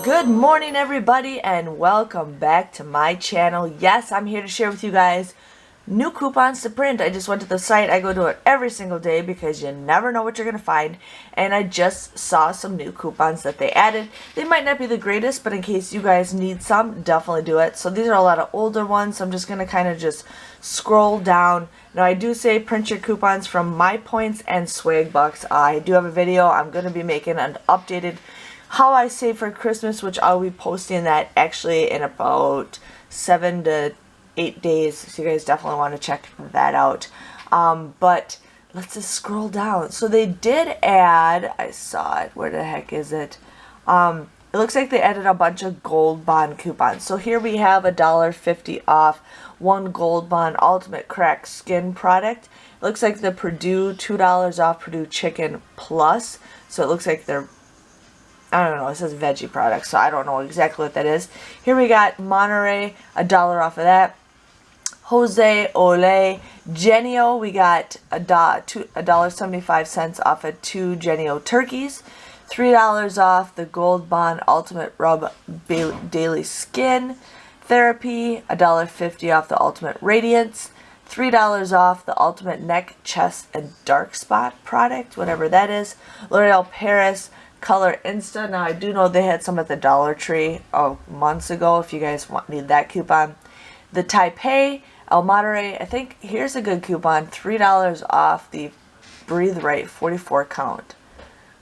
Good morning everybody and welcome back to my channel. Yes, I'm here to share with you guys new coupons to print. I just went to the site. I go to it every single day because you never know what you're going to find. And I just saw some new coupons that they added. They might not be the greatest, but in case you guys need some, definitely do it. So these are a lot of older ones. So I'm just going to kind of just scroll down. Now I do say print your coupons from My Points and Swag Bucks. I do have a video. I'm going to be making an updated how I save for Christmas, which I'll be posting that actually in about 7 to 8 days, so you guys definitely want to check that out. But let's just scroll down. So they did add, I saw it, where the heck is it? It looks like they added a bunch of gold bond coupons. So here we have $1.50 off one gold bond ultimate cracked skin product. It looks like the Purdue $2 off Purdue chicken plus. So it looks like they're, I don't know, it says veggie products, so I don't know exactly what that is. Here we got Monterey, $1 off of that. Jose Ole Genio, we got $1.75 off of 2 Genio turkeys. $3 off the Gold Bond Ultimate Rub Daily Skin Therapy. $1.50 off the Ultimate Radiance. $3 off the Ultimate Neck, Chest, and Dark Spot product, whatever that is. L'Oreal Paris Color Insta. Now I do know they had some at the Dollar Tree months ago if you guys need that coupon. The Taipei El Monterey, I think here's a good coupon, $3 off the Breathe Right 44 count.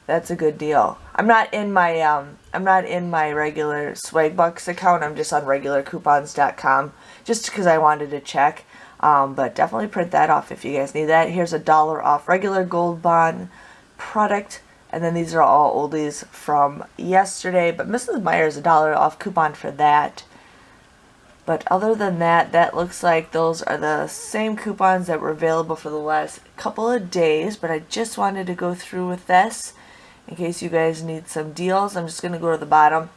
That's a good deal. I'm not in my regular Swag Bucks account. I'm just on regularcoupons.com just because I wanted to check. But definitely print that off if you guys need that. Here's $1 off regular Gold Bond product. And then these are all oldies from yesterday. But Mrs. Meyer's $1 off coupon for that. But other than that, that looks like those are the same coupons that were available for the last couple of days. But I just wanted to go through with this in case you guys need some deals. I'm just going to go to the bottom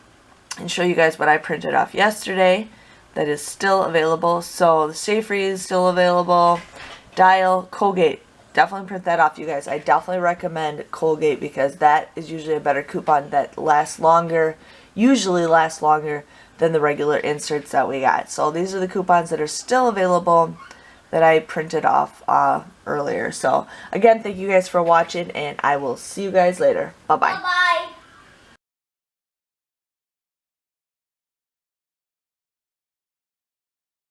and show you guys what I printed off yesterday that is still available. So the Stay Free is still available. Dial, Colgate. Definitely print that off, you guys. I definitely recommend Colgate because that is usually a better coupon that lasts longer, usually lasts longer than the regular inserts that we got. So these are the coupons that are still available that I printed off earlier. So again, thank you guys for watching, and I will see you guys later. Bye-bye. Bye-bye.